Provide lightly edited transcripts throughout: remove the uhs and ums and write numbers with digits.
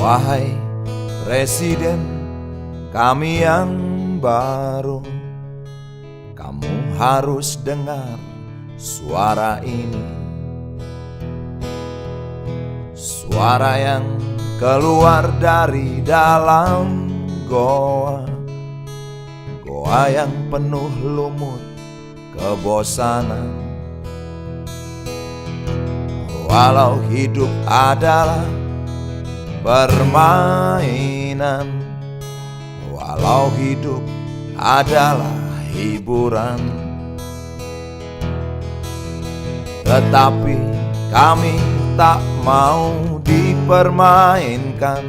Wahai Presiden kami yang baru, kamu harus dengar suara ini. Suara yang keluar dari dalam goa, goa yang penuh lumut kebosanan. Walau hidup adalah permainan, walau hidup adalah hiburan, tetapi kami tak mau dipermainkan,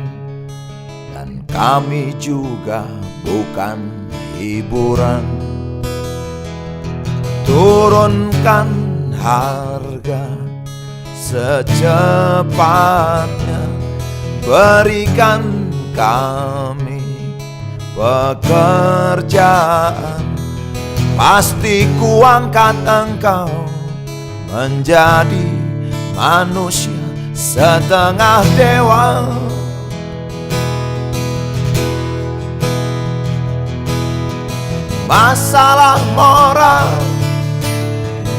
dan kami juga bukan hiburan. Turunkan harga secepatnya, berikan kami pekerjaan. Pasti kuangkat engkau menjadi manusia setengah dewa. Masalah moral,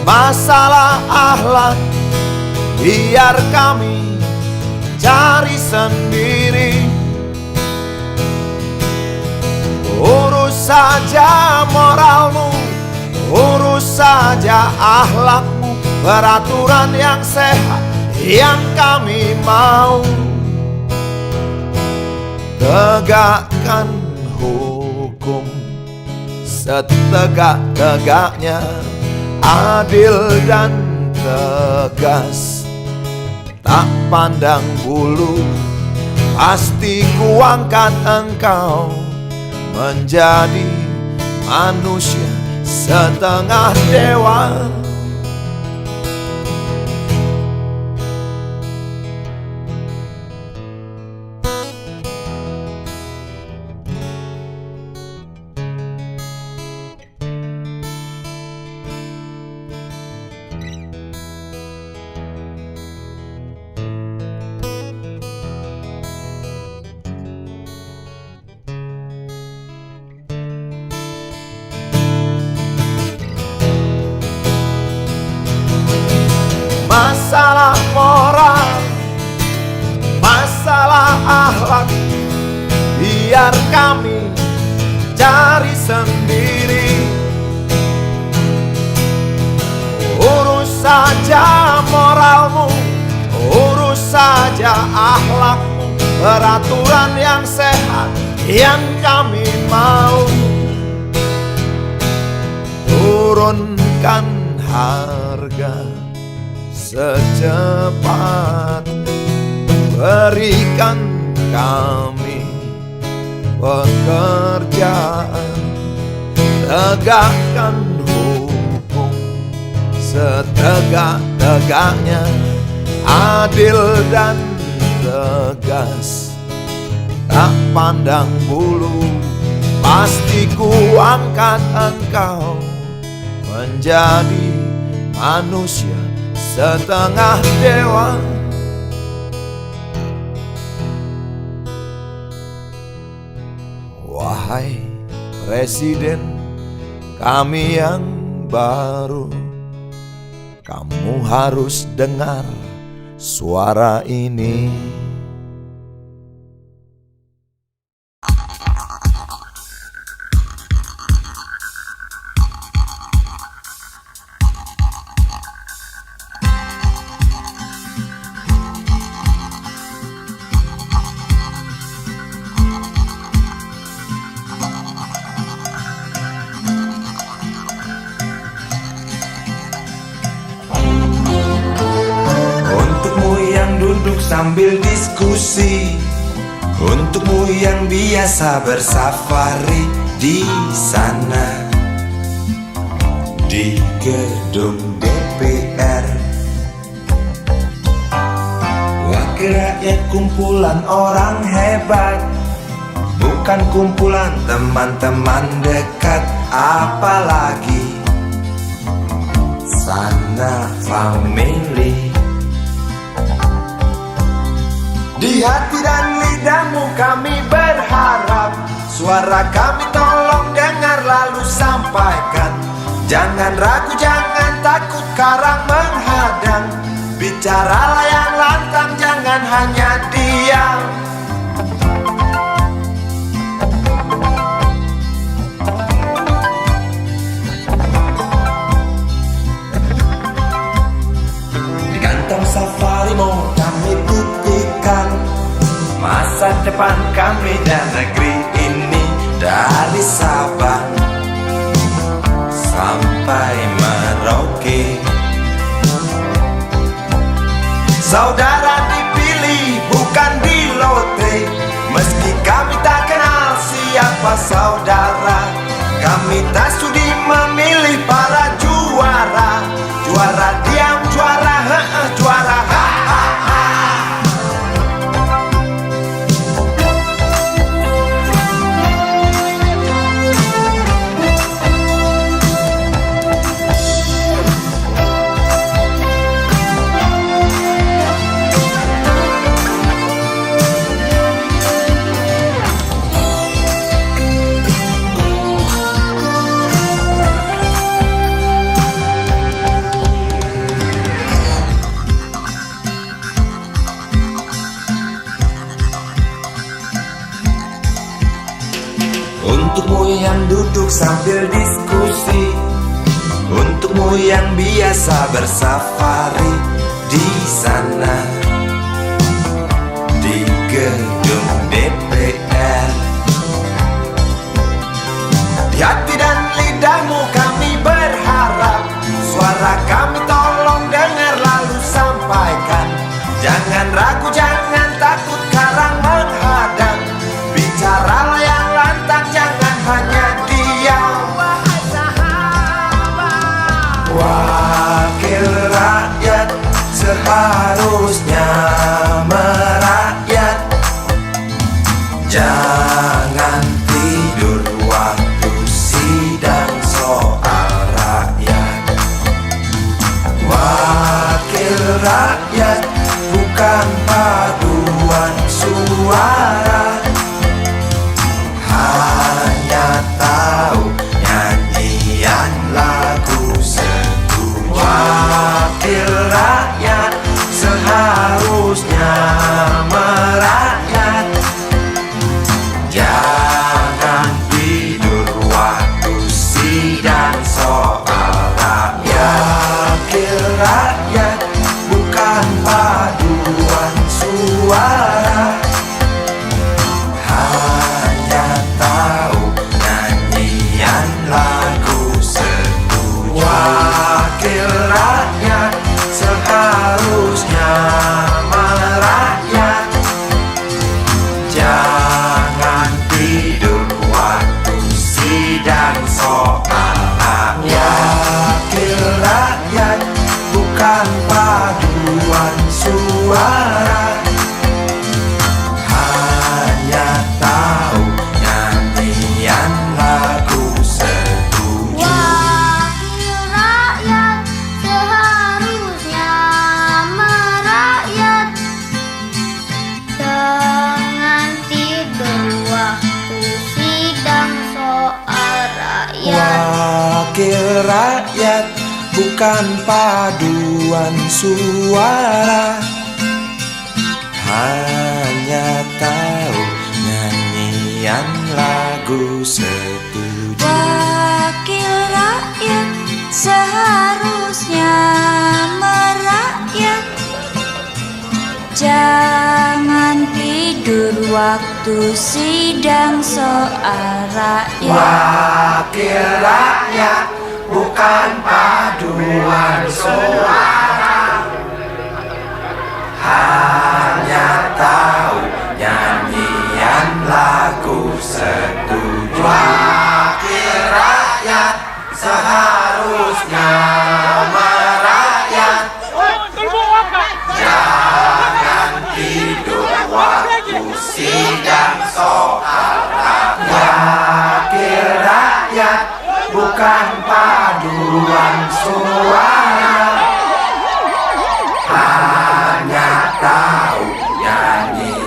masalah akhlak, biar kami cari sendiri. Urus saja moralmu, urus saja akhlakmu, peraturan yang sehat yang kami mau. Tegakkan hukum setegak-tegaknya, adil dan tegas, tak pandang bulu. Pasti kuangkat engkau menjadi manusia setengah dewa. Masalah moral, masalah akhlak, biar kami cari sendiri. Urus saja moralmu, urus saja akhlakmu, peraturan yang sehat yang kami mau. Turunkan harga secepat, berikan kami pekerjaan. Tegakkan hukum setegak-tegaknya, adil dan tegas, tak pandang bulu. Pasti kuangkat engkau menjadi manusia setengah dewa. Wahai Presiden kami yang baru, kamu harus dengar suara ini. Sambil diskusi, untukmu yang biasa bersafari di sana, di gedung DPR. Wakil rakyat kumpulan orang hebat, bukan kumpulan teman-teman dekat, apalagi sana family. Di hati dan lidahmu kami berharap, suara kami tolong dengar lalu sampaikan. Jangan ragu, jangan takut karang menghadang. Bicaralah yang lantang, jangan hanya diam. Di kantong safari mau kami titipkan masa depan kami dan negeri ini, dari Sabang sampai Merauke. Saudara dipilih bukan di lotre, meski kami tak kenal siapa saudara. Kami tak sudi memilih para juara, juara diam, juara juara ha. Untukmu yang duduk sambil diskusi, untukmu yang biasa bersafari di sana, di gedung DPR. Di hati dan lidahmu kami berharap, suara kami tolong dengar lalu sampaikan. Jangan ragu, jangan takut karang menghadang. Bicaralah yang lantang, jangan hanya diam. Wahai sahabat, wakil rakyat seharusnya merakyat. Jangan tidur waktu sidang soal rakyat. Wakil rakyat bukan paduan suara, hanya tahu nyanyian lagu setuju. Wakil rakyat seharusnya merakyat. Jangan tidur waktu sidang soal rakyat. Wakil rakyat bukan paduan suara, hanya tahu nyanyian lagu setuju. Wakil rakyat seharusnya merakyat. Jangan tidur waktu sidang soal rakyat. Wakil rakyat bukan paduan suara, hanya tahu nyanyian lagu setuju. Wakil rakyat seharusnya merakyat. Jangan tidur waktu sidang soal rakyat. Wakil rakyat bukan paduan suara, hanya tahu nyanyian lagu setuju. Wakil rakyat seharusnya merakyat. Jangan tidur waktu sidang soal rakyat. Wakil rakyat bukan paduan suara, hanya tahu nyanyian lagu setuju. Wakil rakyat seharusnya merakyat. Jangan tidur waktu sidang soal rakyat. Wakil rakyat bukan paduan suara, hanya tahu nyanyi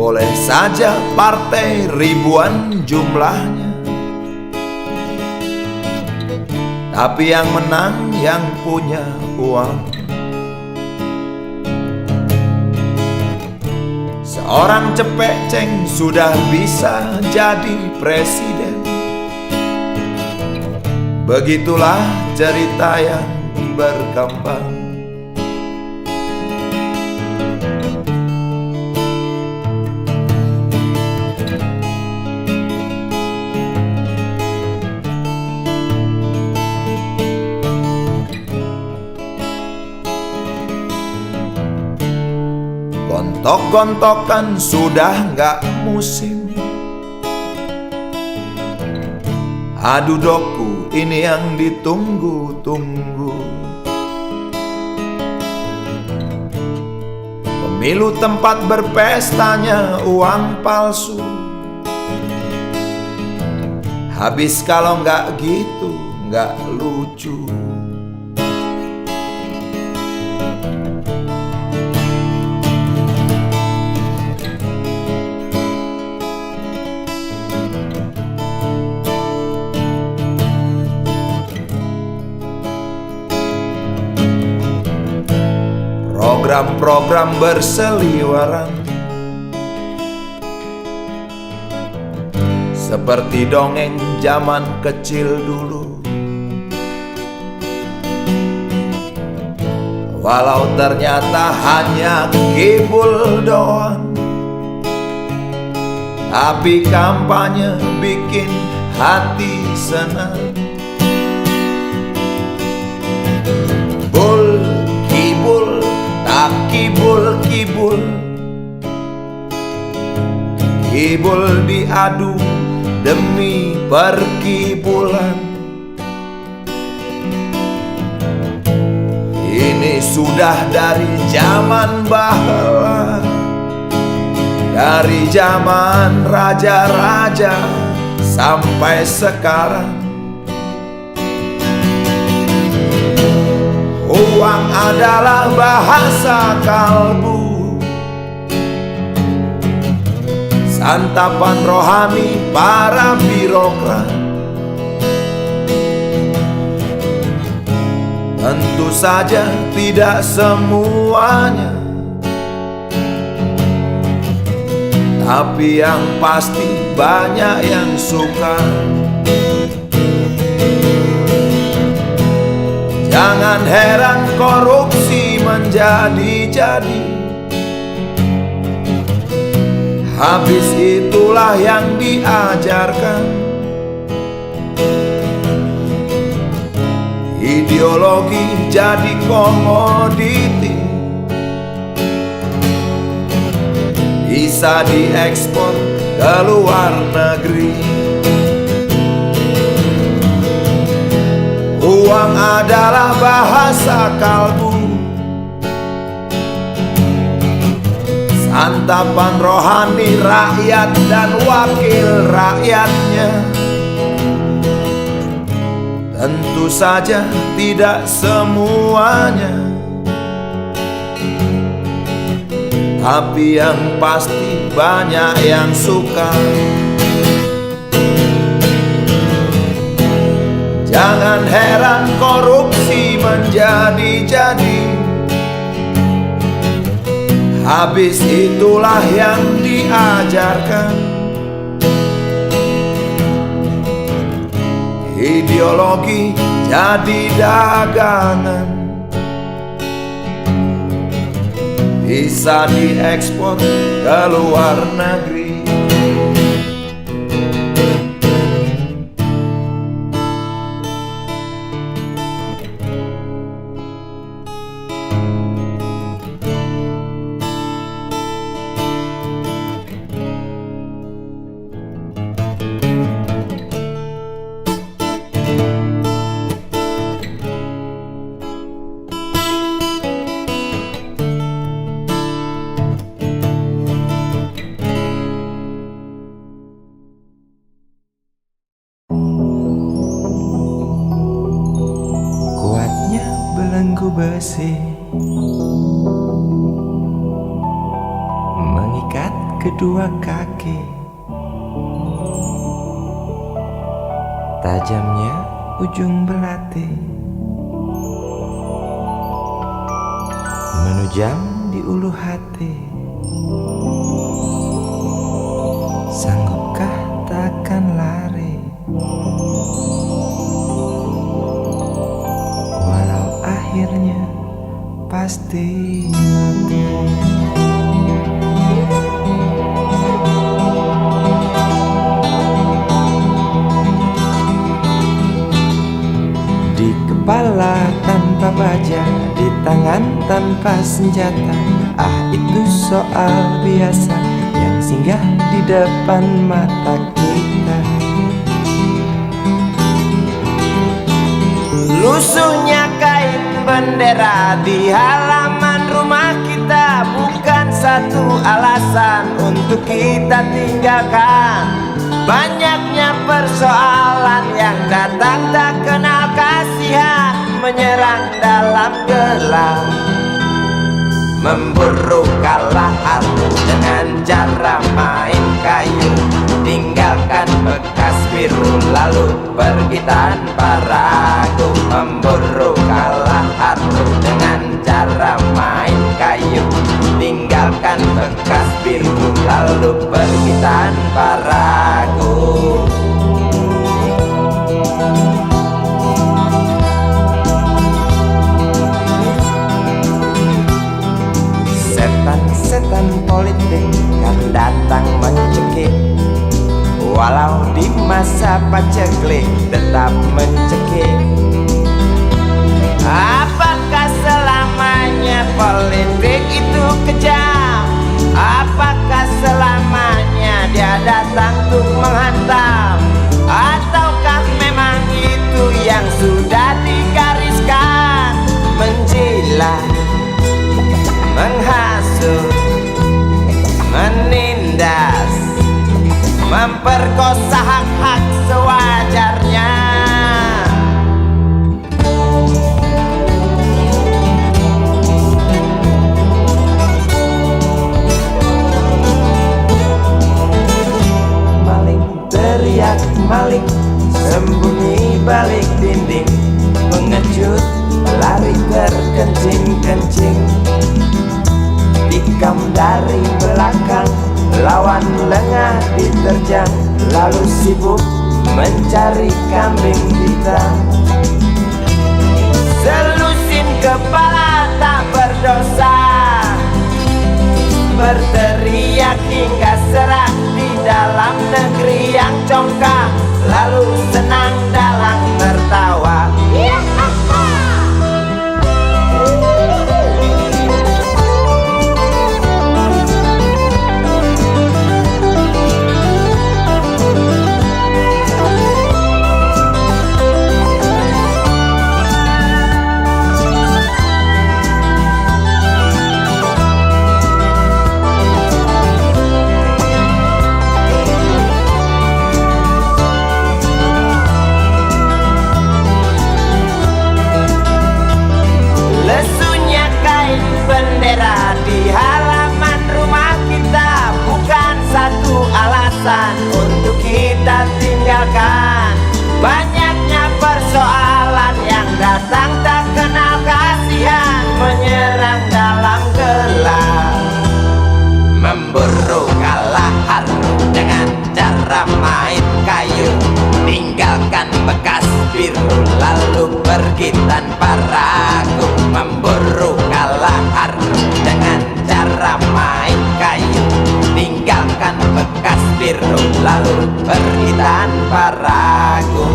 boleh saja partai ribuan jumlahnya, tapi yang menang yang punya uang. Seorang cepeceng sudah bisa jadi presiden. Begitulah cerita yang berkembang. Gontok-gontokan sudah nggak musim. Adu doku ini yang ditunggu-tunggu. Pemilu tempat berpestanya uang palsu. Habis kalau nggak gitu nggak lucu. Program-program berseliweran seperti dongeng zaman kecil dulu. Walau ternyata hanya kibul doang, tapi kampanye bikin hati senang. Bul kibul tak kibul-kibul, kibul diadu demi perkibulan. Ini sudah dari zaman bahla, dari zaman raja-raja sampai sekarang. Uang adalah bahasa kalbu, santapan rohani para birokrat. Tentu saja tidak semuanya, tapi yang pasti banyak yang suka. Jangan heran korupsi menjadi-jadi. Habis itulah yang diajarkan. Ideologi jadi komoditi, bisa diekspor ke luar negeri. Uang adalah bahasa kalbu, santapan rohani rakyat dan wakil rakyatnya. Tentu saja tidak semuanya, tapi yang pasti banyak yang suka. Jangan heran korupsi menjadi-jadi. Habis itulah yang diajarkan. Ideologi jadi dagangan, bisa diekspor ke luar negeri. belenggu besi mengikat kedua kaki. Tajamnya ujung belati menujam di ulu hati. Sanggupkah takkan lari, walau akhirnya pasti mati. Di kepala tanpa baja, di tangan tanpa senjata. Ah, itu soal biasa yang singgah di depan mata kita. Lusuhnya kain bendera di halaman rumah kita bukan satu alasan untuk kita tinggalkan. Banyaknya persoalan yang datang tak kenal kasihan, menyerang dalam gelap, memburu kalah arti dengan cara main kayu. Tinggalkan bekas biru lalu pergi tanpa ragu, memburu kalah arti dengan cara main kayu. Tinggalkan bekas biru lalu pergi tanpa ragu. Setan-setan politik kan datang mencekik, walau di masa paceklik tetap mencekik. Apakah selamanya politik itu kejam? Apakah selamanya dia datang untuk menghantam? Ataukah memang itu yang sudah digariskan? Menjilat, menghasut, menindas, memperkosa hak-hak sewajarnya. Maling teriak maling, sembunyi balik dinding, pengecut lari terkencing-kencing. Tikam dari belakang, lawan lengah diterjang, lalu sibuk mencari kambing hitam. Selusin kepala tak berdosa, berteriak hingga serak di dalam negeri yang congkak, lalu senang dalam tertawa. Bendera di halaman rumah kita bukan satu alasan untuk kita tinggalkan. Banyaknya persoalan yang datang tak kenal kasihan, menyerang dalam gelap, memburu kalah haru dengan cara main kayu. Tinggalkan bekas biru lalu pergi tanpa ragu, memburu kalah haru dengan cara main kayu. Tinggalkan bekas biru lalu pergi tanpa ragu.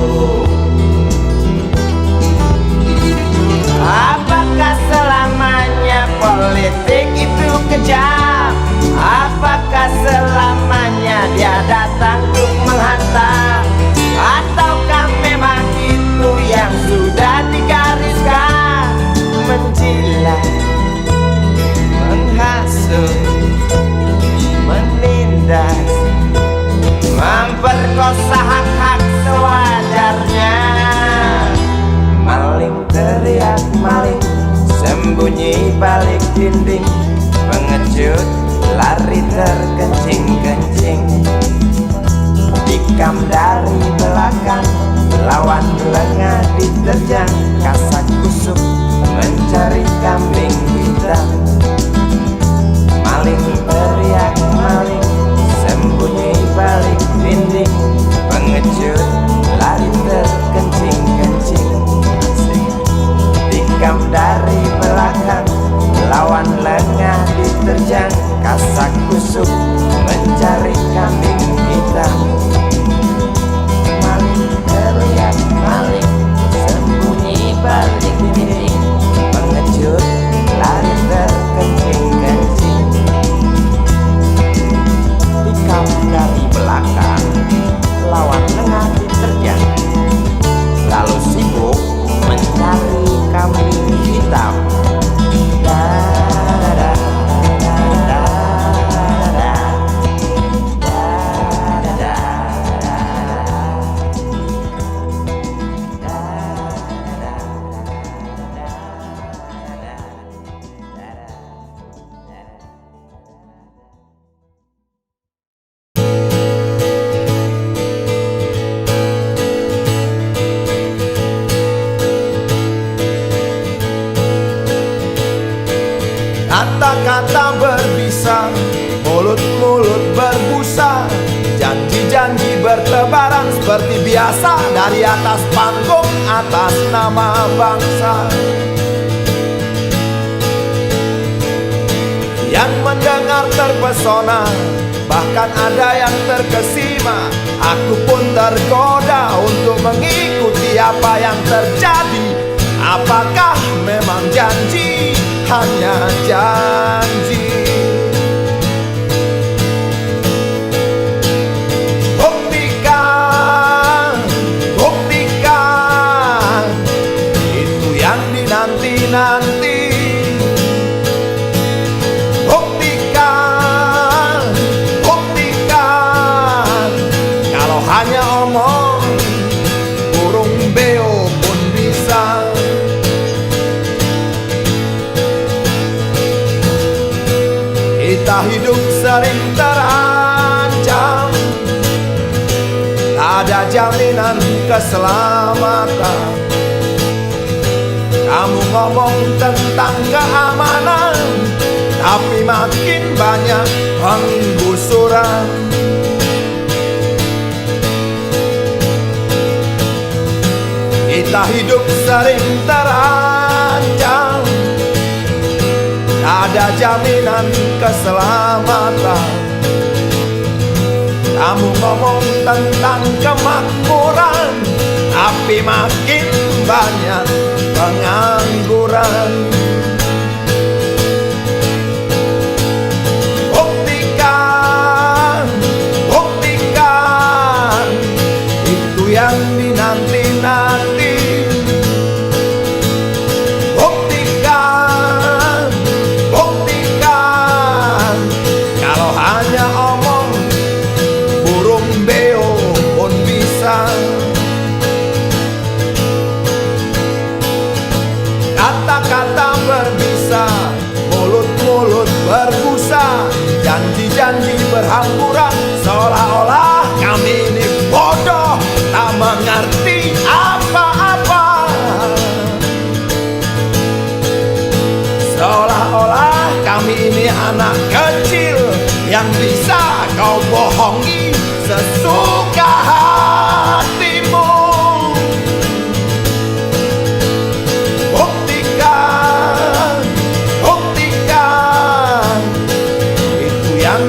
Apakah selamanya politik itu kejam? Apakah selamanya dia datang untuk menghantam? Ataukah memang itu yang sudah digariskan? Menjilat, menghasut, menindas, memperkosa hak-hak terkencing-kencing. Tikam dari belakang, lawan lengah diterjang. Kasak kusuk mencari kambing hitam. Maling teriak maling, sembunyi balik dinding. Pengecut lari terkencing-kencing. Tikam dari belakang, lawan lengah diterjang. Kasak kusuk mencari kambing hitam. Maling teriak maling, sembunyi balik dinding. Pengecut lari terkencing-kencing. Tikam dari belakang, lawan lengah diterjang. Lalu sibuk mencari kambing hitam. Kata-kata berbisa, mulut-mulut berbusa, janji-janji bertebaran seperti biasa dari atas panggung, atas nama bangsa. Yang mendengar terpesona, bahkan ada yang terkesima. Aku pun tergoda untuk mengikuti apa yang terjadi. Apakah memang janji? Hanya janji. Buktikan, buktikan, itu yang dinanti-nanti. Buktikan, buktikan, kalau hanya omong, burung beo pun bisa. Kita hidup sering terancam, tak ada jaminan keselamatan. Kamu ngomong tentang keamanan, tapi makin banyak penggusuran. Kita hidup sering terancam, ada jaminan keselamatan. Kamu ngomong tentang kemakmuran, tapi makin banyak pengangguran. Buktikan, buktikan, itu yang dinanti-nanti. Kata-kata berbisa, mulut-mulut berbusa, janji-janji berhamburan, seolah-olah kami ini bodoh, tak mengerti apa-apa. Seolah-olah kami ini anak kecil yang bisa kau bohongi sesuka hatimu.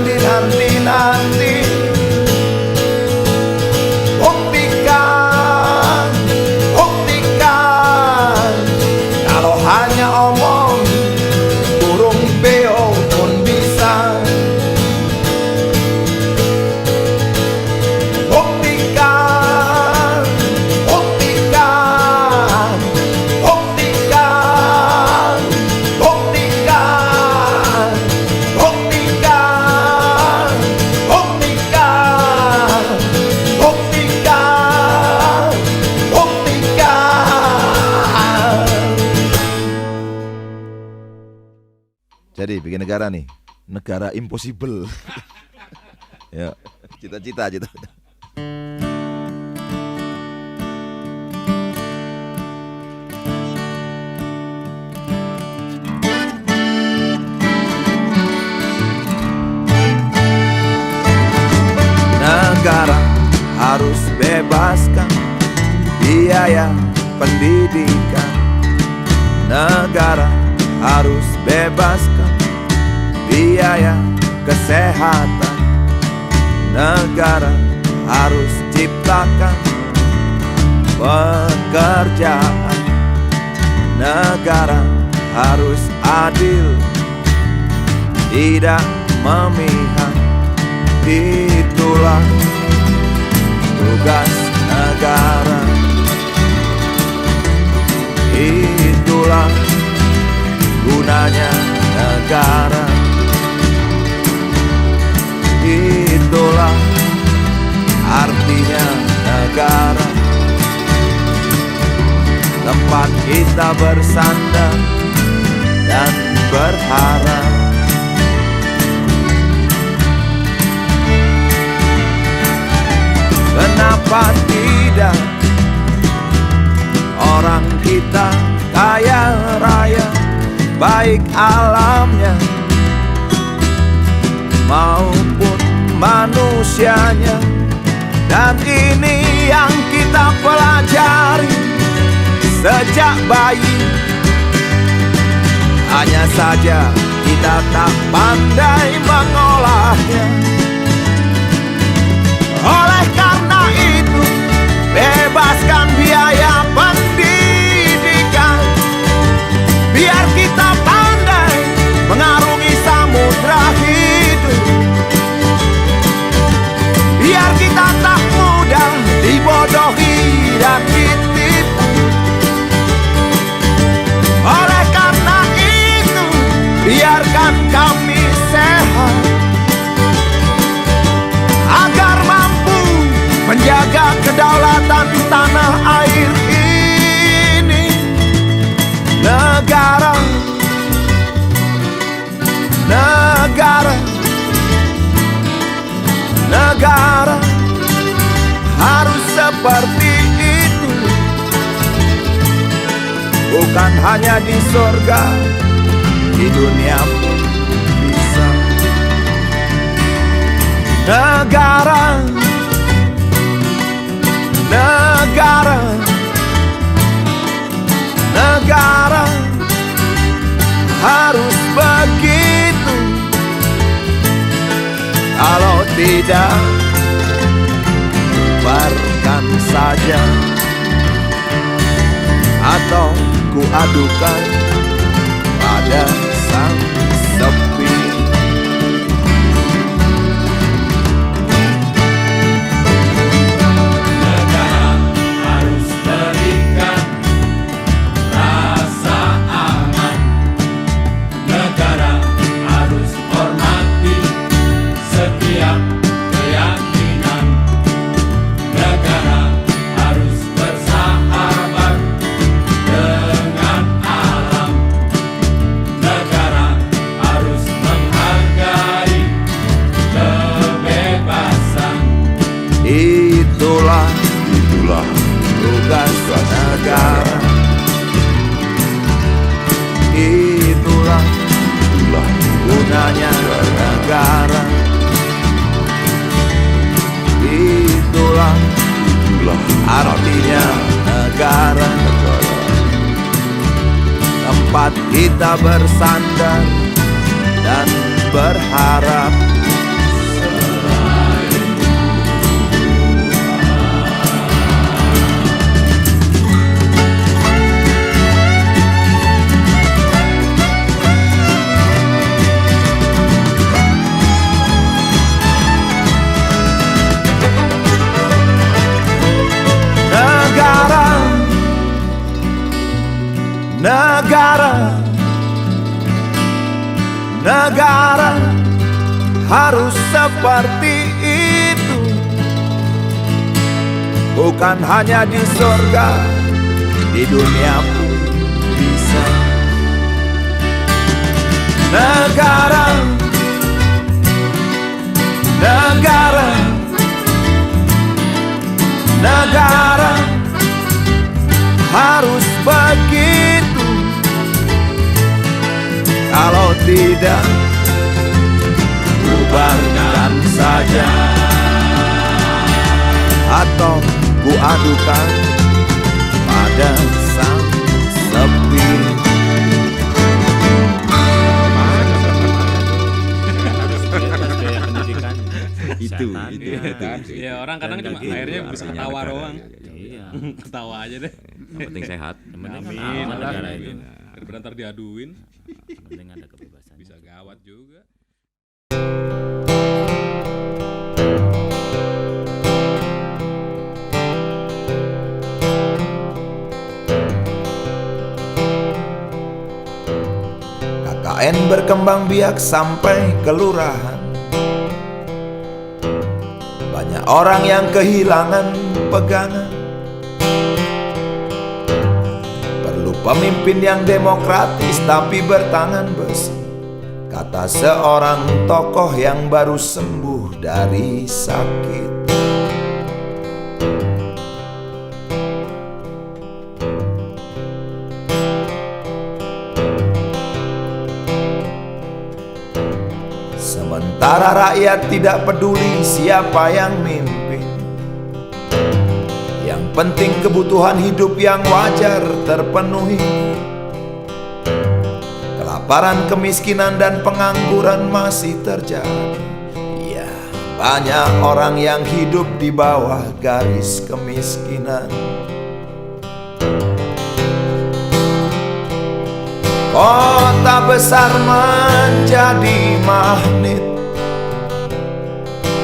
Nanti-nanti, buktikan, buktikan, kalau hanya omong, burung beo pun bisa. Buktikan, buktikan, buktikan, buktikan, buktikan, buktikan, buktikan, buktikan. Jadi bikin negara nih, negara impossible. Ya, cita-cita. Negara harus bebaskan biaya pendidikan. Negara harus bebaskan biaya kesehatan. Negara harus ciptakan pekerjaan. Negara harus adil, tidak memihak. Itulah tugas negara. Itulah gunanya negara. Itulah artinya negara. Tempat kita bersandar dan berharap. Kenapa tidak orang kita kaya raya, baik alamnya maupun manusianya. Dan ini yang kita pelajari sejak bayi. Hanya saja kita tak pandai mengolahnya. Oleh karena itu, bebaskan biaya pendidikan, biar kita pandai mengarungi samudra hidup. Biar kita tak mudah dibodohi dan ditipu. Oleh karena itu, biarkan kami sehat, agar mampu menjaga kedaulatan tanah air ini. Negara, negara, negara harus seperti itu. Bukan hanya di surga, di dunia pun bisa. Negara, negara, negara harus begitu. Kalau tidak, bubarkan saja, atau ku adukan pada sang sepi. Itulah tugas negara. Itulah gunanya negara. Itulah artinya negara. Tempat kita bersandar dan berharap. Negara, negara harus seperti itu. Bukan hanya di surga, di dunia pun bisa. Negara, negara harus begitu. Kalau tidak, bubarkan saja, atau ku adukan pada sang sepi. Itu. Ya orang kadang cuma akhirnya bisa ketawa doang. Iya. Ketawa aja deh. Yang penting sehat. Yang penting Amin. aman negara ini. Daripada ntar diaduin, Yang penting ada kebebasan. bisa gawat juga. KKN berkembang biak sampai kelurahan. Banyak orang yang kehilangan pegangan. Perlu pemimpin yang demokratis tapi bertangan besi, kata seorang tokoh yang baru sembuh dari sakit. Sementara rakyat tidak peduli siapa yang mimpin, yang penting kebutuhan hidup yang wajar terpenuhi. Kelaparan, kemiskinan, dan pengangguran masih terjadi. Ya, banyak orang yang hidup di bawah garis kemiskinan. Kota besar menjadi magnet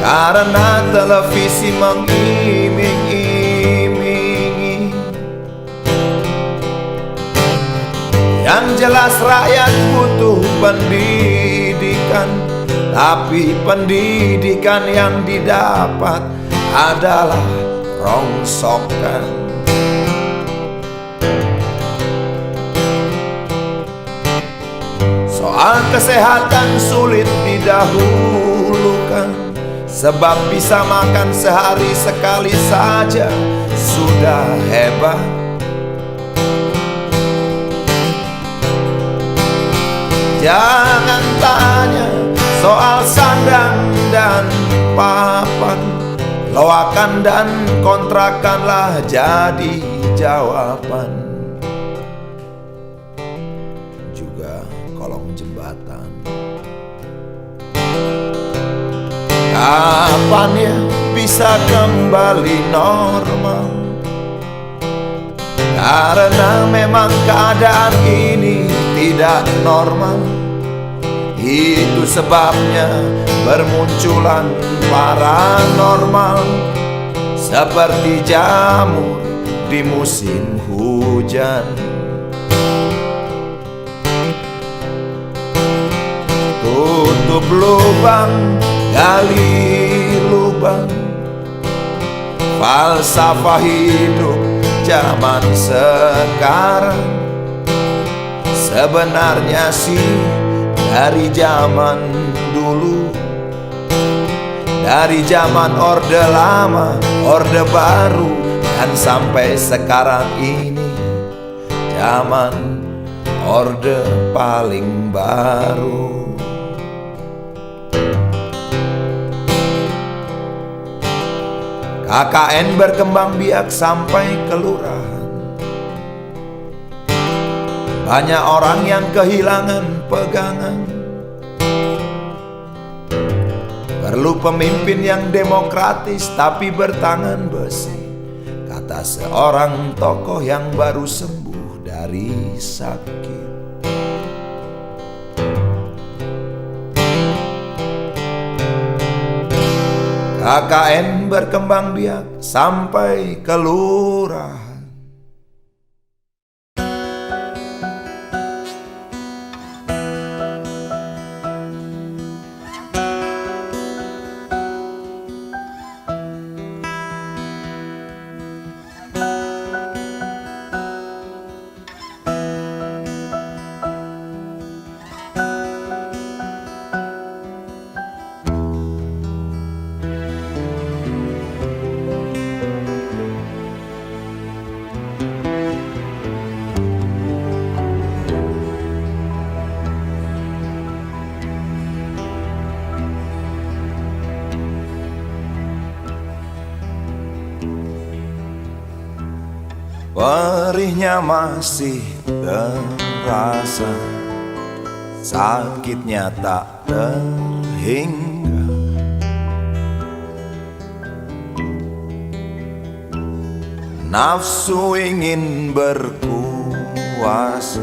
karena televisi mengiming-imingi. Yang jelas rakyat butuh pendidikan, tapi pendidikan yang didapat adalah rongsokan. Soal kesehatan sulit didahulukan, sebab bisa makan sehari sekali saja sudah hebat. Jangan tanya soal sandang dan papan, loakan dan kontrakanlah jadi jawaban. Juga kolong jembatan. Kapan ya bisa kembali normal? Karena memang keadaan ini tidak normal. Itu sebabnya bermunculan paranormal, seperti jamur di musim hujan. Tutup lubang, gali lubang, falsafah hidup zaman sekarang. Sebenarnya sih dari zaman dulu, dari zaman Orde Lama, Orde Baru, dan sampai sekarang ini zaman Orde paling baru. KKN berkembang biak sampai kelurahan. Banyak orang yang kehilangan pegangan. Perlu pemimpin yang demokratis tapi bertangan besi, kata seorang tokoh yang baru sembuh dari sakit. KKN berkembang biak sampai kelurahan. Perihnya masih terasa, sakitnya tak terhingga. Nafsu ingin berkuasa,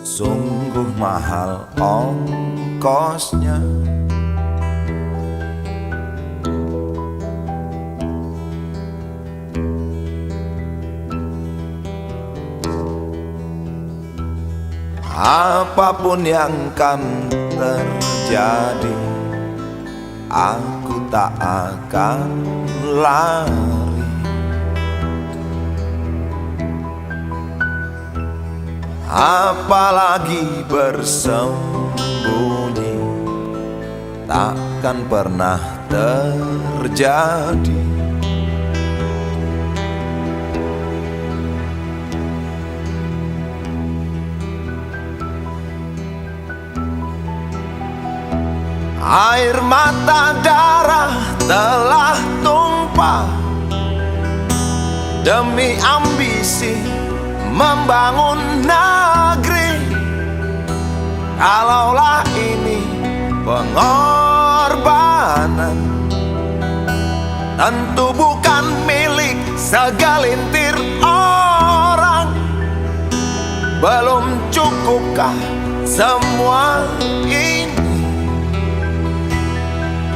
sungguh mahal ongkosnya. Apapun yang kan terjadi, aku tak akan lari. Apalagi bersembunyi, takkan pernah terjadi. Air mata darah telah tumpah demi ambisi membangun negeri. Kalaulah ini pengorbanan, tentu bukan milik segelintir orang. Belum cukupkah semua ini?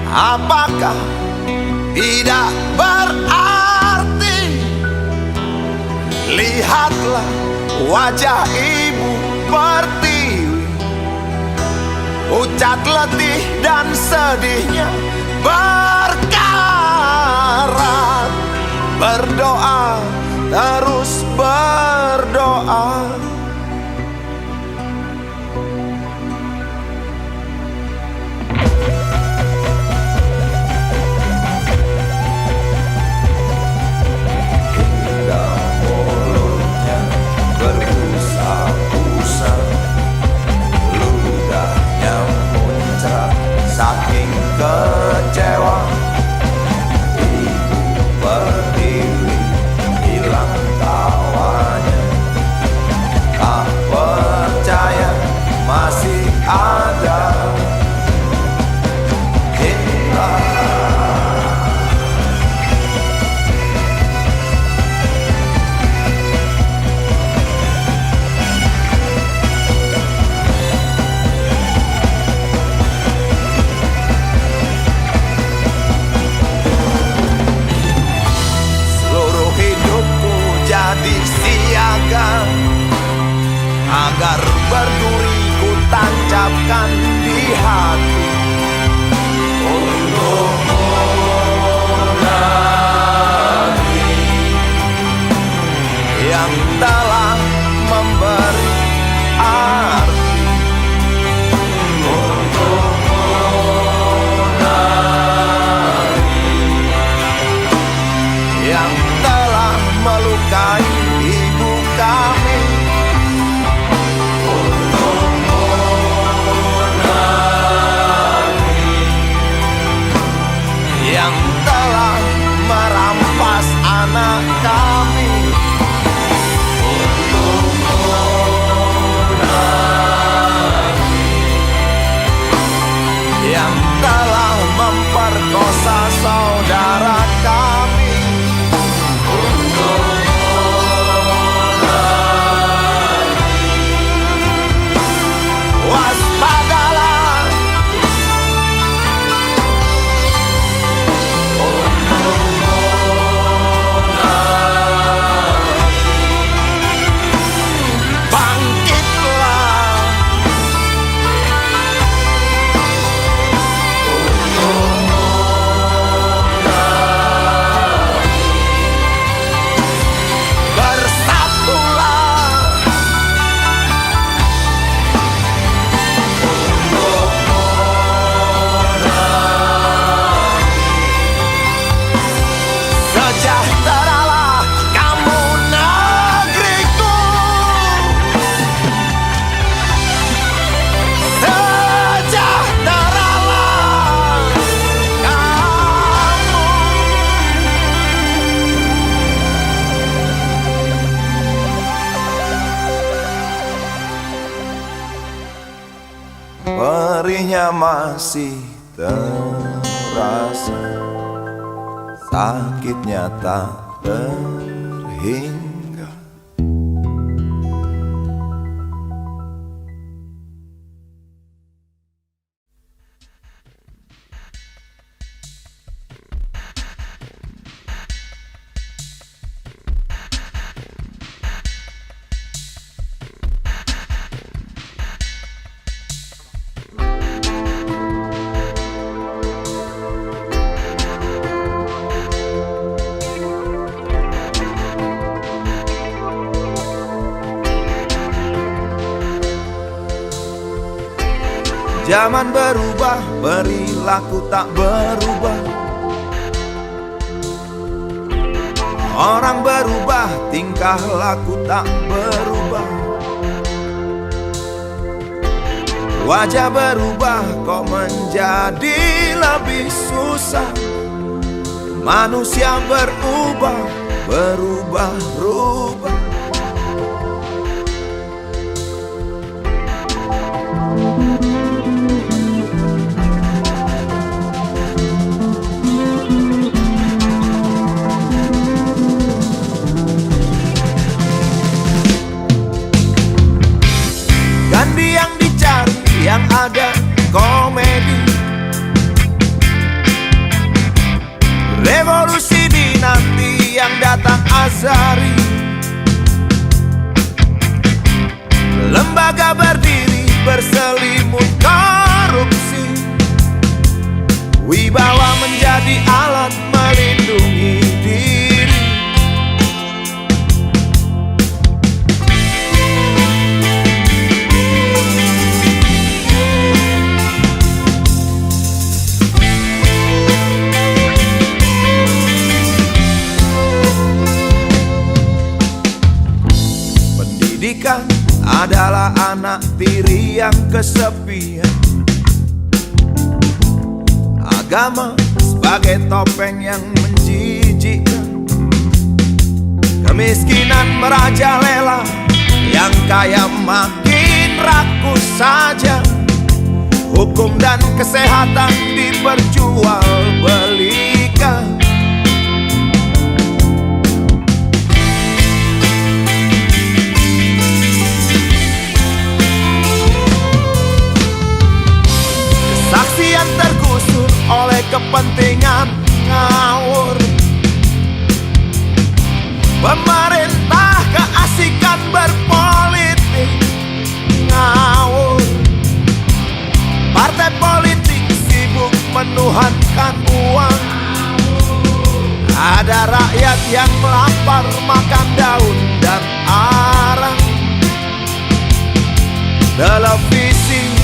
Apakah tidak berarti? Lihatlah wajah ibu pertiwi, ucat letih dan sedihnya berkarat. Berdoa, terus berdoa. Saking kecewa, ibu berdiri hilang tawanya. Tak percaya masih ada cinta. Jadi siaga agar berduri ku tancapkan di hati untukmu negeri yang telah memberi arti. Untukmu negeri yang telah melukai ibu kami. Untukmu hatinya masih terasa, sakitnya tak terhingga. Zaman berubah, perilaku tak berubah. Orang berubah, tingkah laku tak berubah. Wajah berubah, kok menjadi lebih susah. Manusia berubah, berubah-ubah. Gandhi yang dicari, yang ada komedi. Revolusi dinanti, yang datang azari. Lembaga berdiri, berselimut korupsi. Wibawa menjadi alat melindungi diri. Pendidikan adalah anak tiri yang kesepian. Agama sebagai topeng yang menjijikkan. Kemiskinan merajalela, yang kaya makin rakus saja. Hukum dan kesehatan diperjualbelikan. Kesaksian tergusur oleh kepentingan ngawur. Pemerintah keasikan berpolitik ngawur. Partai politik sibuk menuhankan uang. Ada rakyat yang lapar makan daun dan arang. Televisi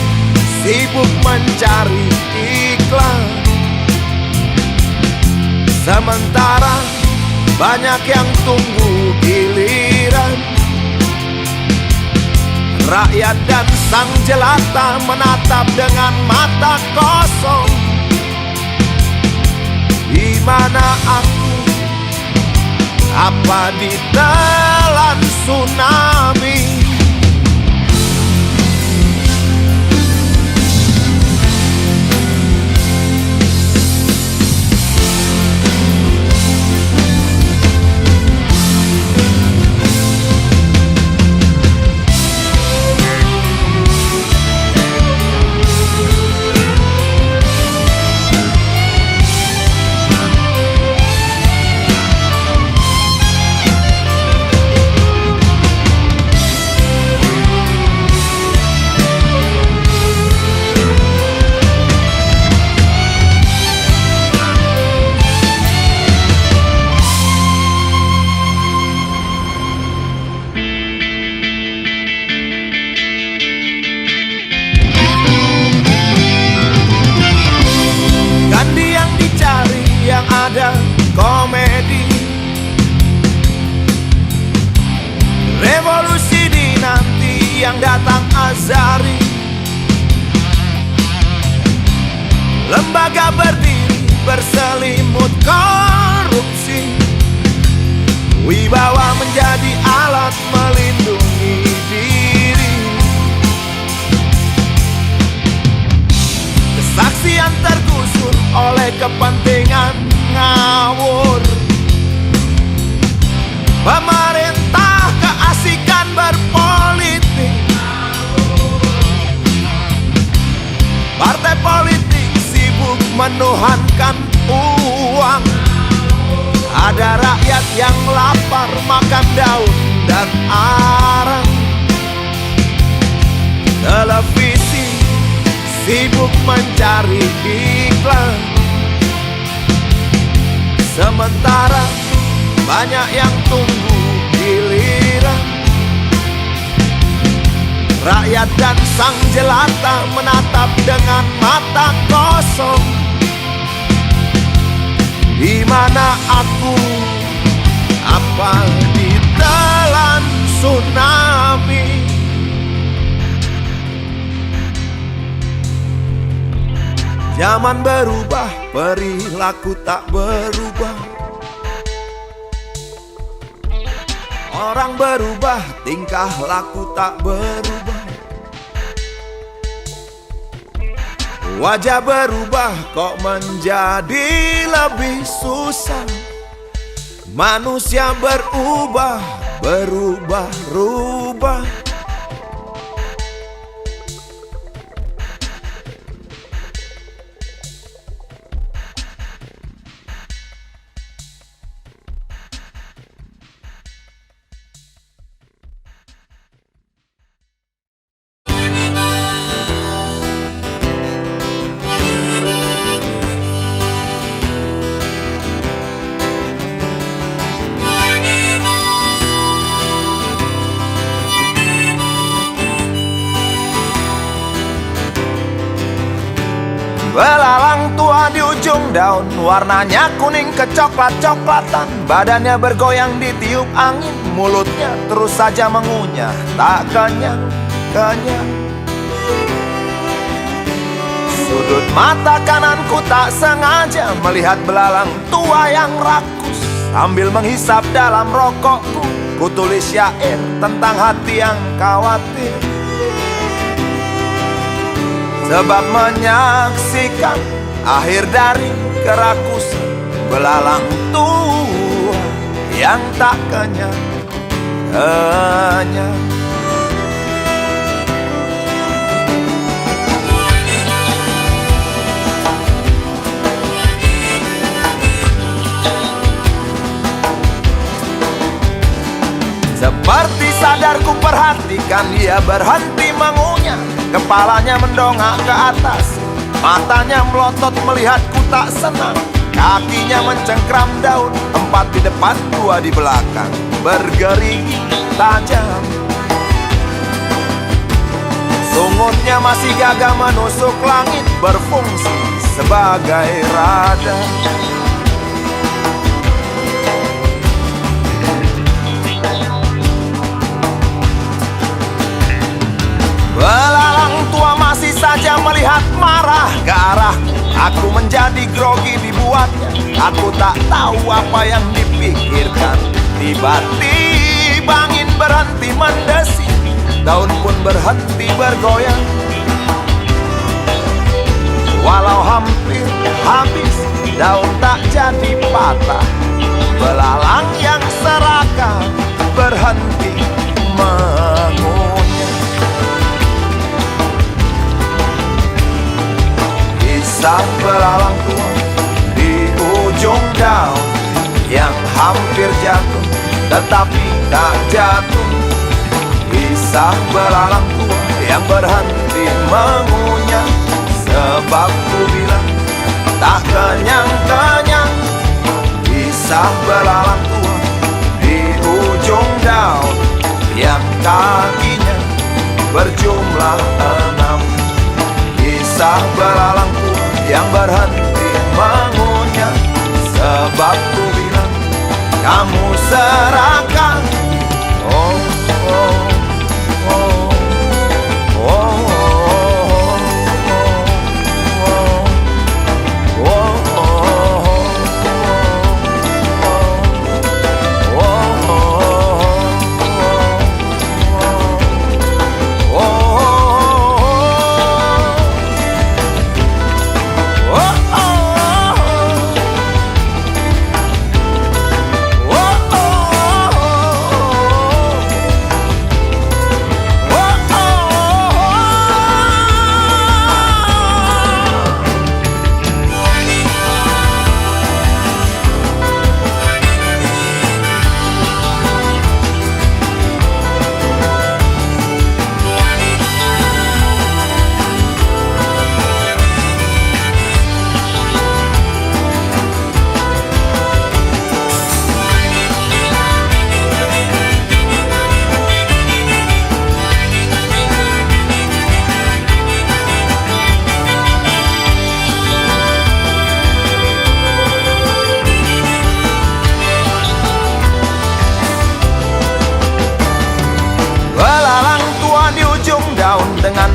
sibuk mencari iklan. Sementara banyak yang tunggu giliran. Rakyat dan sang jelata menatap dengan mata kosong. Di mana aku? Apa ditelan tsunami? Komedi. Revolusi dinanti, yang datang azari. Lembaga berdiri, berselimut korupsi. Wibawa menjadi alat melindungi diri. rakyat tergusur oleh kepentingan ngawur. Pemerintah keasikan berpolitik, partai politik sibuk menuhankan uang. Ada rakyat yang lapar makan daun dan arang. Televisi sibuk mencari iklan, sementara banyak yang tunggu giliran. Rakyat dan sang jelata menatap dengan mata kosong. Di mana aku? Apa ditelan tsunami? Zaman berubah, perilaku tak berubah. Orang berubah, tingkah laku tak berubah. Wajah berubah, kok menjadi lebih susah. Manusia berubah, berubah-rubah. Belalang tua di ujung daun, warnanya kuning kecoklat-coklatan. Badannya bergoyang ditiup angin, mulutnya terus saja mengunyah, tak kenyang-kenyang. Sudut mata kananku tak sengaja melihat belalang tua yang rakus. Sambil menghisap dalam rokokku, ku tulis syair tentang hati yang khawatir. Sebab menyaksikan akhir dari kerakusan belalang tua yang tak kenyang-kenyang. Seperti sadar ku perhatikan dia berhenti mengunyah. Kepalanya mendongak ke atas, matanya melotot melihatku tak senang. Kakinya mencengkram daun, 4 di depan, 2 di belakang, bergerigi tajam. Sungutnya masih gagah menusuk langit, berfungsi sebagai radar. Belalang tua masih saja melihat marah ke arahku. Aku menjadi grogi dibuatnya. Aku tak tahu apa yang dipikirkan. Tiba-tiba angin berhenti mendesi, daun pun berhenti bergoyang. Walau hampir habis, daun tak jadi patah. Belalang yang serakah berhenti mengunyah. Kisah belalang tua di ujung daun yang hampir jatuh tetapi tak jatuh. Kisah belalang tua yang berhenti mengunyah. Sebab ku bilang tak kenyang-kenyang. Kisah belalang tua di ujung daun yang kakinya berjumlah 6. Kisah belalang tua yang berhenti mengunyah. Sebab ku bilang kamu serakah. Oh, oh, oh, oh, oh,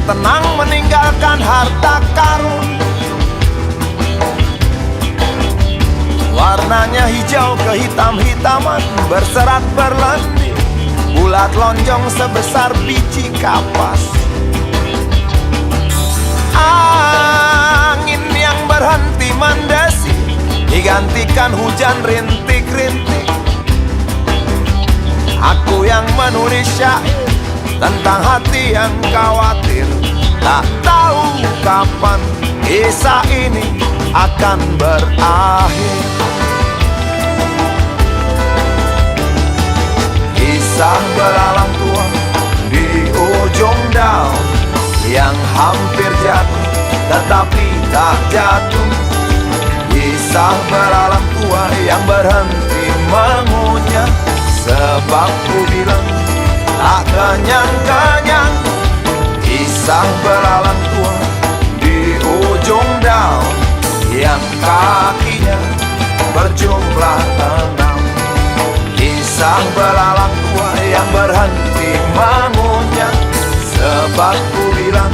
tenang meninggalkan harta karun. Warnanya hijau kehitam-hitaman, berserat berlendir, bulat lonjong sebesar biji kapas. Angin yang berhenti mendesi digantikan hujan rintik-rintik. Aku yang menulis syair tentang hati yang khawatir, tak tahu kapan kisah ini akan berakhir. Kisah belalang tua di ujung daun yang hampir jatuh tetapi tak jatuh. Kisah belalang tua yang berhenti mengunyah, sebab ku bilang tak kenyang-kenyang. Kisah belalang tua di ujung daun yang kakinya berjumlah 6. Kisah belalang tua yang berhenti mengunyah, sebab ku bilang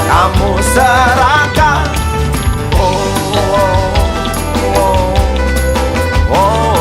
kamu serakah. Oh, oh, oh, oh, oh.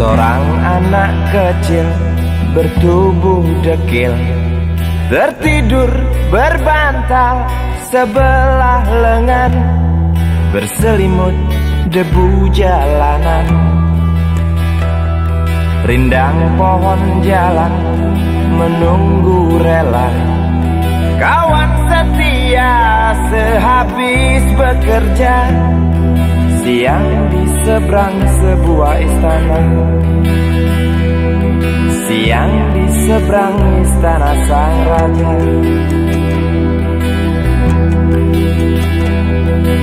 Seorang anak kecil bertubuh dekil tertidur berbantal sebelah lengan, berselimut debu jalanan. Rindang pohon jalan menunggu rela, kawan setia sehabis bekerja. Siang di seberang sebuah istana, siang di seberang istana sang raja.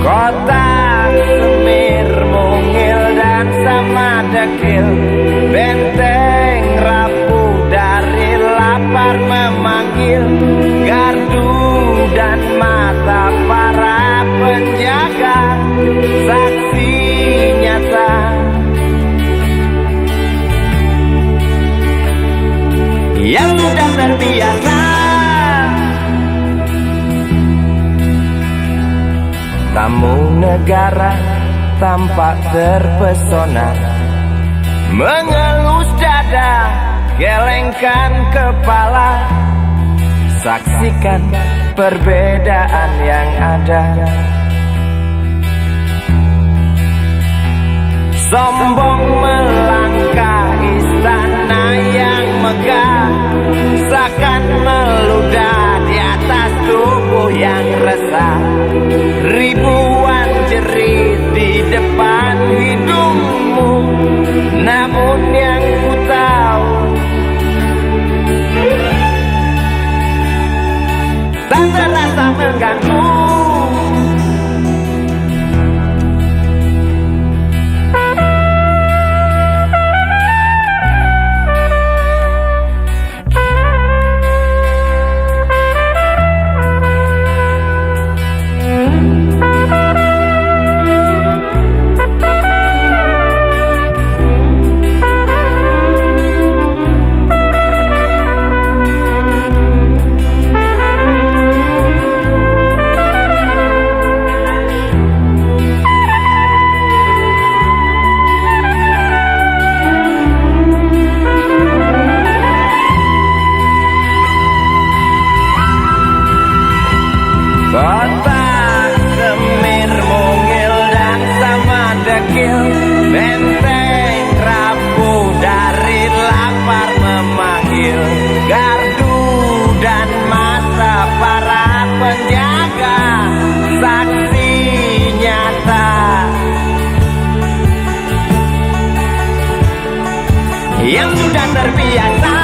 Kota semir mungil dan sama dekil, benteng rapuh dari lapar memanggil. Gardu dan mata para penjaga, saksi nyata. Yang sudah terbiasa tamu negara tampak terpesona, mengelus dada, gelengkan kepala, saksikan perbedaan yang ada. Sombong melangkah istana yang megah, seakan meludah di atas tubuh yang resah. Ribuan jerit di depan hidungmu, namun yang ku tahu tak terasa mengganggu. yang sudah terbiasa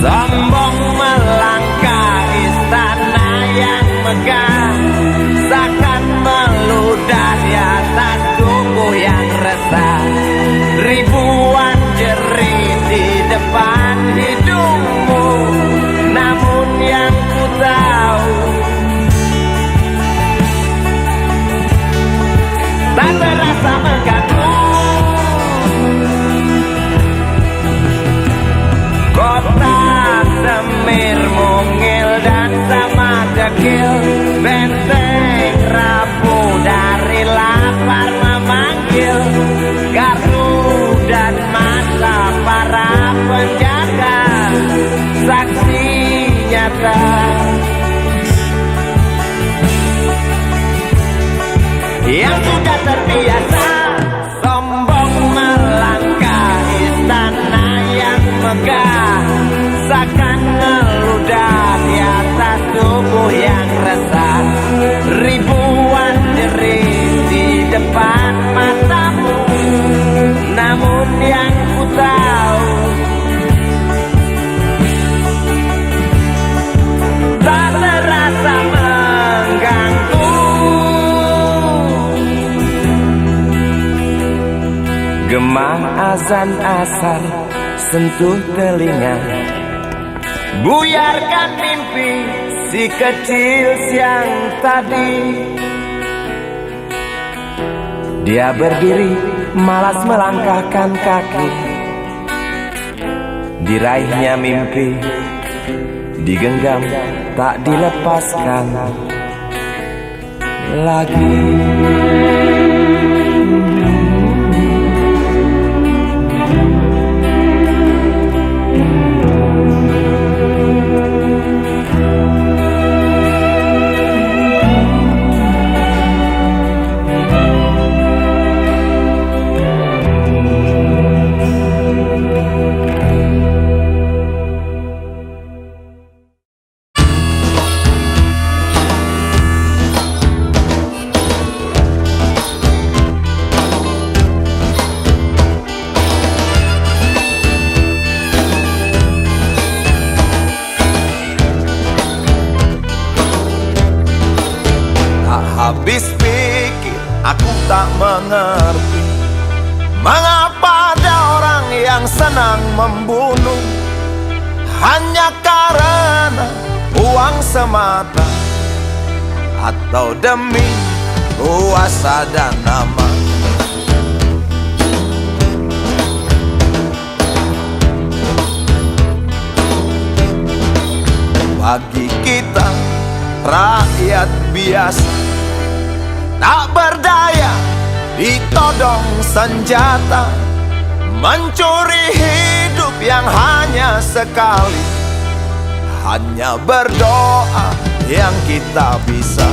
sombong melangkah istana yang megah, seakan meludah di atas tubuh yang resah. Ribuan jerit di depan hidungmu, namun yang ku tahu tak terasa mengganggu. Kota Semir mungil dan sama dekil, benteng rapuh dari lapar memanggil. Gardu dan mata para penjaga, saksi nyata yang sudah terbiasa sombong melangkah istana yang megah, seakan meludah di atas tubuh yang resah. Ribuan jerit di depan matamu, namun yang ku tahu tak terasa mengganggu. Gema azan asar sentuh telinga, buyarkan mimpi si kecil siang tadi. Dia berdiri malas melangkahkan kaki, diraihnya mimpi digenggam tak dilepaskan lagi. Habis pikir aku tak mengerti mengapa ada orang yang senang membunuh hanya karena uang semata, atau demi kuasa dan nama. Bagi kita rakyat biasa tak berdaya, ditodong senjata, mencuri hidup yang hanya sekali. Hanya berdoa yang kita bisa.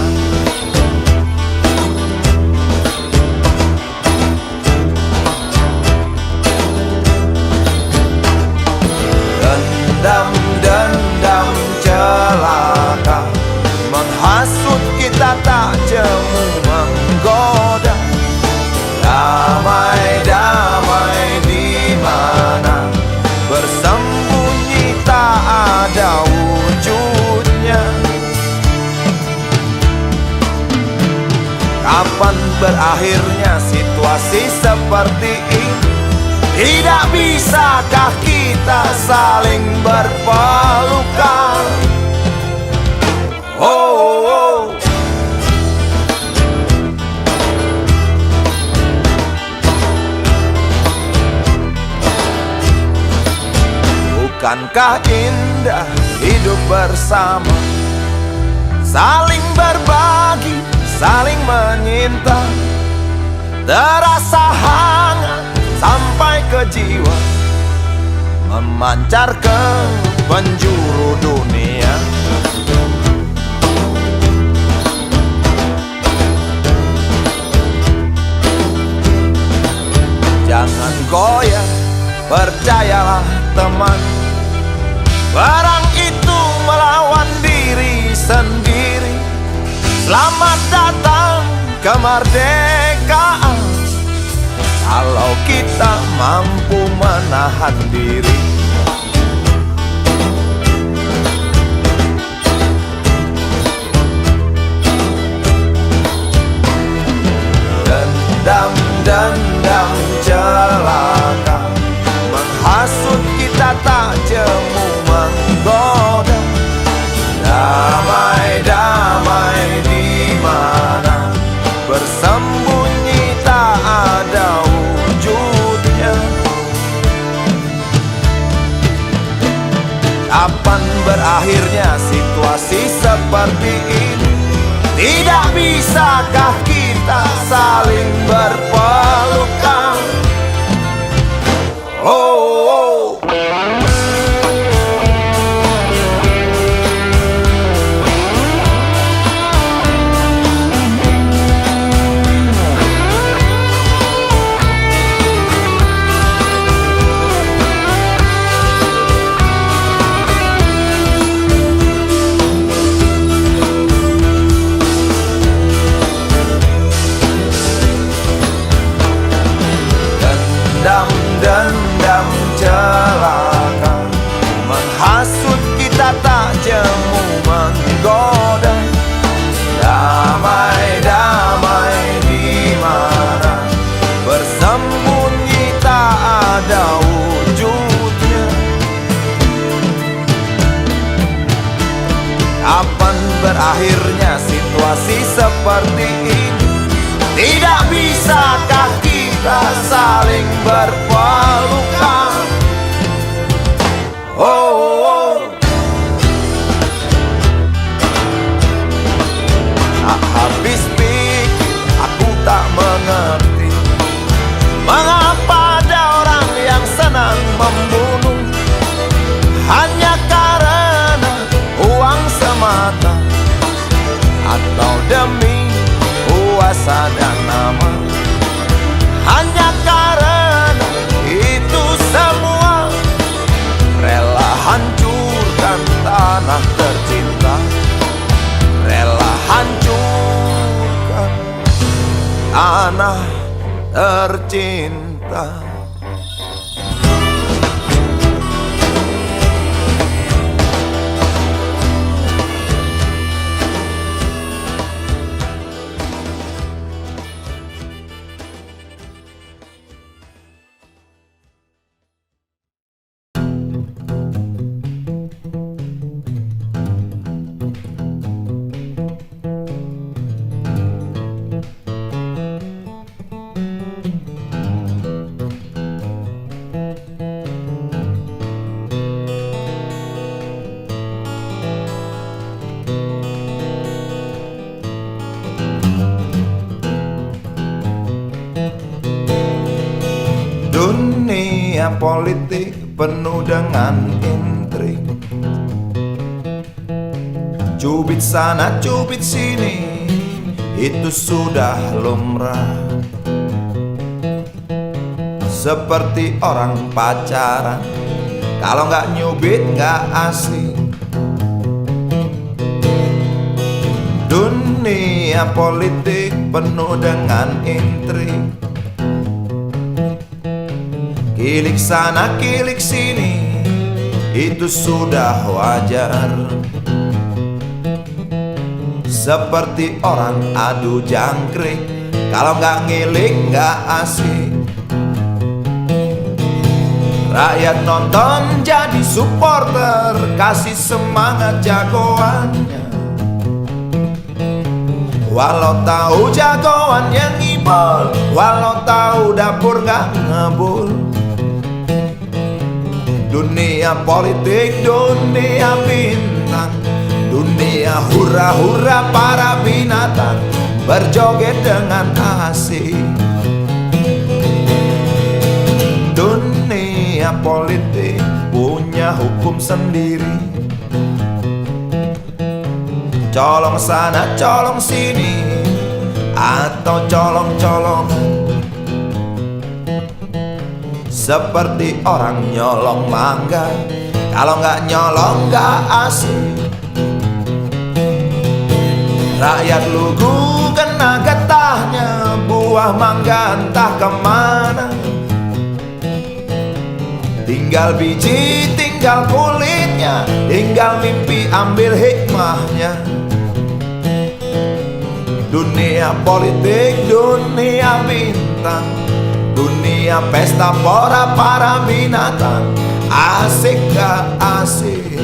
Dendam celaka menghasut kita, tak jemu menggoda. Damai di mana bersembunyi tak ada wujudnya. Kapan berakhirnya situasi seperti ini? Tidak bisakah kita saling berpelukan? Oh. Bukankah indah hidup bersama, saling berbagi, saling menyinta, terasa hangat sampai ke jiwa, memancar ke penjuru dunia. Jangan goyah, percayalah teman, perang itu melawan diri sendiri. Selamat datang kemerdekaan, kalau kita mampu menahan diri. Dendam celaka menghasut kita, tak jemu menggoda. Damai di mana bersembunyi, tak ada wujudnya. Kapan berakhirnya situasi seperti ini? Tidak bisakah kita saling berpelukan? Oh, oh. Dendam celaka menghasut kita, tak jemu menggoda. Damai di mana bersembunyi, tak ada wujudnya. Kapan berakhirnya situasi seperti ini? Tidak bisakah kita saling berpelukan? Oh, oh. Tak habis pikir, aku tak mengerti mengapa ada orang yang senang membunuh hanya karena uang semata, atau demi kuasa dan nama. Hanya karena itu semua rela hancurkan tanah tercinta, rela hancurkan tanah tercinta. Dunia politik penuh dengan intrik, cubit sana cubit sini, itu sudah lumrah. Seperti orang pacaran, kalau nggak nyubit nggak asik. Dunia politik penuh dengan intrik, kilik sana kilik sini, itu sudah wajar. Seperti orang adu jangkrik, kalau nggak ngilik nggak asik. Rakyat nonton jadi supporter, kasih semangat jagoannya. Walau tahu jagoannya ngibol, walau tahu dapur nggak ngebul. Dunia politik, dunia bintang, dunia hura-hura para binatang berjoget dengan asik. Dunia politik punya hukum sendiri, colong sana colong sini, atau colong-colongan. Seperti orang nyolong mangga, kalau nggak nyolong nggak asik. Rakyat lugu kena getahnya, buah mangga entah kemana. Tinggal biji, tinggal kulitnya, tinggal mimpi ambil hikmahnya. Dunia politik, dunia bintang, dunia pesta pora para binatang. Asik gak asik?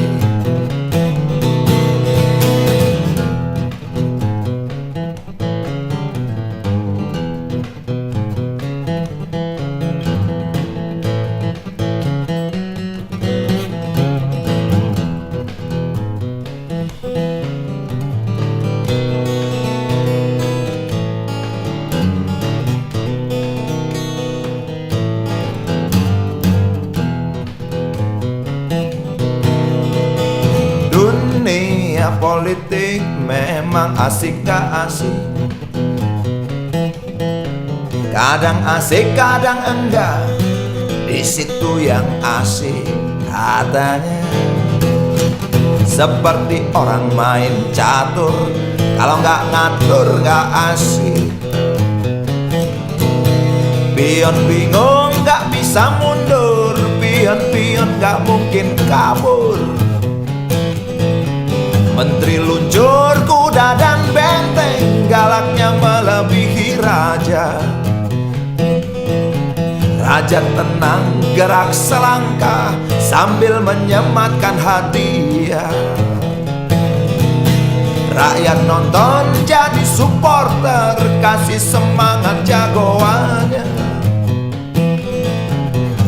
Dunia politik memang asik gak asik? Kadang asik, kadang enggak. Di situ yang asik katanya. Seperti orang main catur, kalau nggak ngatur nggak asik. Pion bingung nggak bisa mundur, pion-pion nggak mungkin kabur. Menteri luncur kuda dan benteng, galaknya melebihi raja. Raja tenang gerak selangkah sambil menyematkan hadiah. Rakyat nonton jadi supporter, kasih semangat jagoannya.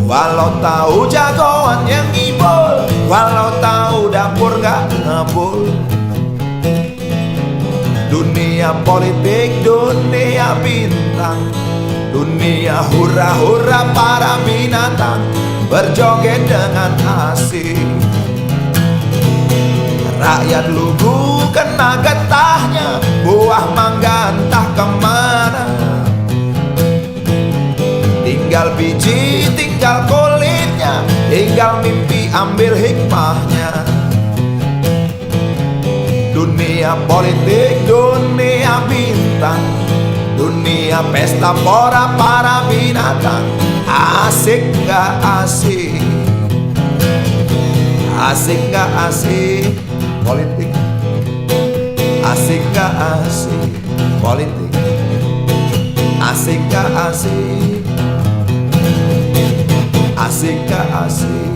Walau tahu jagoan yang ngibul, walau tahu dapur gak ngebul. Dunia politik, dunia bintang, dunia hura-hura para binatang berjoget dengan asik. Rakyat lugu kena getahnya, buah mangga entah kemana. Tinggal biji, tinggal kulitnya, tinggal mimpi ambil hikmahnya. Dunia politik, dunia bintang, dunia pesta pora para binatang. Asik gak asik? Asik gak asik? Politik. Asik gak asik? Politik. Asik gak asik? Asik gak asik?